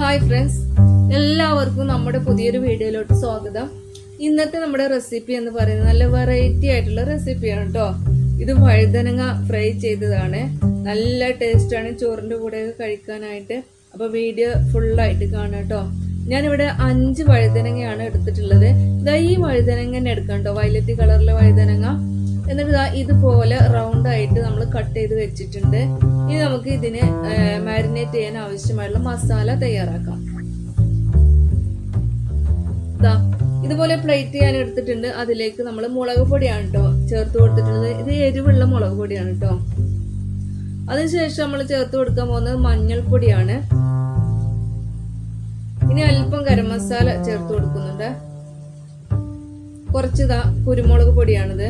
Hi friends, എല്ലാവർക്കും നമ്മുടെ പുതിയൊരു വീഡിയോയിലോട്ട് സ്വാഗതം. ഇന്നത്തെ നമ്മുടെ റെസിപ്പി എന്ന് പറയുന്നത് നല്ല വെറൈറ്റി ആയിട്ടുള്ള റെസിപ്പിയാണ് കേട്ടോ. ഇത് വഴുതനങ്ങ ഫ്രൈ ചെയ്തതാണ്. നല്ല ടേസ്റ്റാണ് ചോറിൻ്റെ കൂടെ കഴിക്കാനായിട്ട്. അപ്പോൾ വീഡിയോ ഫുള്ളായിട്ട് കാണാം കേട്ടോ. ഞാനിവിടെ 5 വഴുതനങ്ങയാണ് എടുത്തിട്ടുള്ളത്. ഇതാ ഈ വഴുതനങ്ങ തന്നെ എടുക്കാം കേട്ടോ, വയലറ്റ് കളറിലെ വഴുതനങ്ങ. എന്നിട്ട് ഇതുപോലെ റൗണ്ട് ആയിട്ട് നമ്മൾ കട്ട് ചെയ്ത് വെച്ചിട്ടുണ്ട്. ഇനി നമുക്ക് ഇതിന് മാരിനേറ്റ് ചെയ്യാൻ ആവശ്യമായിട്ടുള്ള മസാല തയ്യാറാക്കാം. ഇതുപോലെ പ്ലേറ്റ് ചെയ്യാൻ എടുത്തിട്ടുണ്ട്. അതിലേക്ക് നമ്മൾ മുളക് പൊടിയാണ് കേട്ടോ ചേർത്ത് കൊടുത്തിട്ടുള്ളത്. ഇത് എരിവുള്ള മുളക് പൊടിയാണ് കേട്ടോ. അതിനുശേഷം നമ്മൾ ചേർത്ത് കൊടുക്കാൻ പോകുന്നത് മഞ്ഞൾപ്പൊടിയാണ്. ഇനി അല്പം ഗരം മസാല ചേർത്ത് കൊടുക്കുന്നുണ്ട്. കുറച്ച് കുരുമുളക് പൊടിയാണിത്.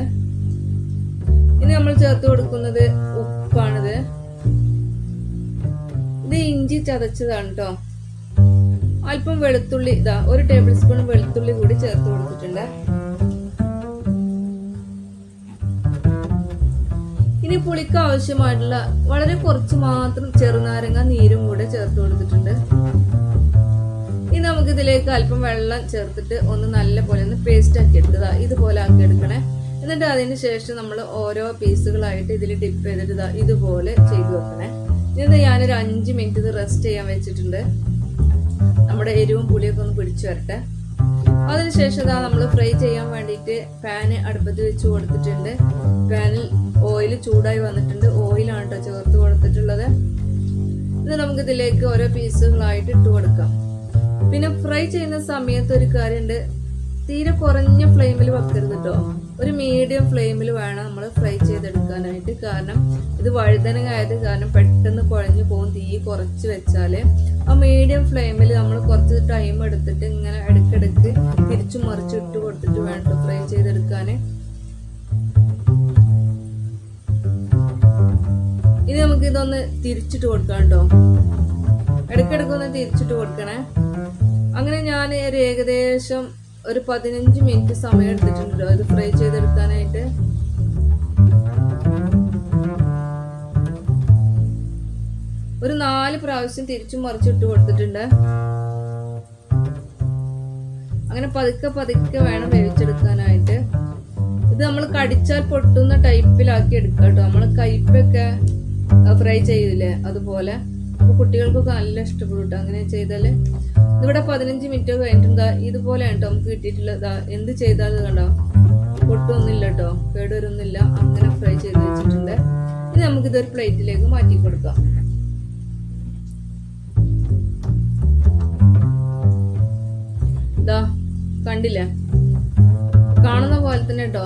ഇനി നമ്മൾ ചേർത്ത് കൊടുക്കുന്നത് ഉപ്പാണിത്. ഇത് ഇഞ്ചി ചതച്ചതാണ് കേട്ടോ. അല്പം വെളുത്തുള്ളി, 1 ടേബിൾ സ്പൂൺ വെളുത്തുള്ളി കൂടി ചേർത്ത് കൊടുത്തിട്ടുണ്ട്. ഇനി പുളിക്ക് ആവശ്യമായിട്ടുള്ള വളരെ കുറച്ച് മാത്രം ചെറുനാരങ്ങ നീരും കൂടെ ചേർത്ത് കൊടുത്തിട്ടുണ്ട്. ഇനി നമുക്ക് ഇതിലേക്ക് അല്പം വെള്ളം ചേർത്തിട്ട് ഒന്ന് നല്ല പോലെ ഒന്ന് പേസ്റ്റ് ആക്കി എടുത്തതാ. ഇതുപോലെ ആക്കി എടുക്കണേ. എന്നിട്ട് അതിന് ശേഷം നമ്മൾ ഓരോ പീസുകളായിട്ട് ഇതിൽ ഡിപ്പ് ചെയ്തിട്ട് ഇതുപോലെ ചെയ്തു വെക്കണേ. ഇത് ഞാനൊരു 5 മിനിറ്റ് ഇത് റെസ്റ്റ് ചെയ്യാൻ വെച്ചിട്ടുണ്ട്. നമ്മുടെ എരിവും പുളിയൊക്കെ ഒന്ന് പിടിച്ചു വരട്ടെ. അതിനുശേഷം നമ്മൾ ഫ്രൈ ചെയ്യാൻ വേണ്ടിയിട്ട് പാന് അടുപ്പത്ത് വെച്ച് കൊടുത്തിട്ടുണ്ട്. പാനിൽ ഓയിൽ ചൂടായി വന്നിട്ടുണ്ട്. ഓയിലാണ് കേട്ടോ ചേർത്ത് കൊടുത്തിട്ടുള്ളത്. ഇത് നമുക്ക് ഇതിലേക്ക് ഓരോ പീസുകളായിട്ട് ഇട്ട് കൊടുക്കാം. പിന്നെ ഫ്രൈ ചെയ്യുന്ന സമയത്ത് ഒരു കാര്യമുണ്ട്, തീരെ കുറഞ്ഞ ഫ്ലെയിമിൽ വെക്കരുത് കേട്ടോ. ഒരു മീഡിയം ഫ്ലെയിമിൽ വേണം നമ്മൾ ഫ്രൈ ചെയ്തെടുക്കാനായിട്ട്. കാരണം ഇത് വഴുതനങ്ങ ആയത് കാരണം പെട്ടെന്ന് കുഴഞ്ഞു പോകും. തീ കുറച്ച് വെച്ചാല് ആ മീഡിയം ഫ്ലെയിമിൽ നമ്മൾ കുറച്ച് ടൈം എടുത്തിട്ട് ഇങ്ങനെ ഇടയ്ക്കിടയ്ക്ക് തിരിച്ചു മറിച്ച് ഇട്ട് കൊടുത്തിട്ട് വേണം ഫ്രൈ ചെയ്തെടുക്കാന്. ഇനി നമുക്ക് ഇതൊന്ന് തിരിച്ചിട്ട് കൊടുക്കാം കേട്ടോ. ഇടയ്ക്കിടയ്ക്ക് ഒന്ന് തിരിച്ചിട്ട് കൊടുക്കണേ. അങ്ങനെ ഞാൻ ഏകദേശം ഒരു 15 മിനിറ്റ് സമയം എടുത്തിട്ടുണ്ടല്ലോ ഇത് ഫ്രൈ ചെയ്തെടുക്കാനായിട്ട്. ഒരു 4 പ്രാവശ്യം തിരിച്ചും മറിച്ചിട്ട് കൊടുത്തിട്ടുണ്ട്. അങ്ങനെ പതുക്കെ പതുക്കെ വേണം വേവിച്ചെടുക്കാനായിട്ട്. ഇത് നമ്മൾ കടിച്ചാൽ പൊട്ടുന്ന ടൈപ്പിലാക്കി എടുക്കാം കേട്ടോ. നമ്മൾ കയ്പൊക്കെ ഫ്രൈ ചെയ്യൂലേ അതുപോലെ. അപ്പൊ കുട്ടികൾക്കൊക്കെ നല്ല ഇഷ്ടപ്പെടും കേട്ടോ അങ്ങനെ ചെയ്താല്. ഇവിടെ 15 മിനിറ്റ് കഴിഞ്ഞിട്ടുണ്ട്. ഇതുപോലെയാണ് കേട്ടോ നമുക്ക് കിട്ടിയിട്ടുള്ളത്. എന്ത് ചെയ്താലും കണ്ടോ പൊട്ടൊന്നുമില്ല കേട്ടോ, കേടുവരൊന്നുമില്ല. അങ്ങനെ ഫ്രൈ ചെയ്ത് വെച്ചിട്ടുണ്ട്. ഇനി നമുക്കിതൊരു പ്ലേറ്റിലേക്ക് മാറ്റി കൊടുക്കാം. കണ്ടില്ലേ, കാണുന്ന പോലെ തന്നെ കേട്ടോ.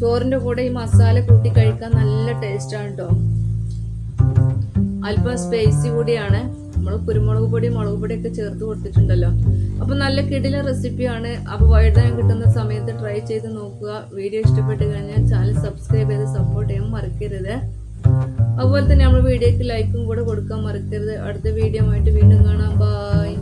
ചോറിന്റെ കൂടെ ഈ മസാല കൂട്ടി കഴിക്കാൻ നല്ല ടേസ്റ്റാണ് കേട്ടോ. അല്പം സ്പൈസി കൂടിയാണ്. നമ്മൾ കുരുമുളക് പൊടി മുളക് പൊടിയൊക്കെ ചേർത്ത് കൊടുത്തിട്ടുണ്ടല്ലോ. അപ്പൊ നല്ല കിടില റെസിപ്പിയാണ്. അപ്പൊ വഴുതനങ്ങ കിട്ടുന്ന സമയത്ത് ട്രൈ ചെയ്ത് നോക്കുക. വീഡിയോ ഇഷ്ടപ്പെട്ട് കഴിഞ്ഞാൽ ചാനൽ സബ്സ്ക്രൈബ് ചെയ്ത് സപ്പോർട്ട് ചെയ്യാൻ മറക്കരുത്. അതുപോലെ തന്നെ നമ്മൾ വീഡിയോക്ക് ലൈക്കും കൂടെ കൊടുക്കാൻ മറക്കരുത്. അടുത്ത വീഡിയോ ആയിട്ട് വീണ്ടും കാണാം. ബൈ.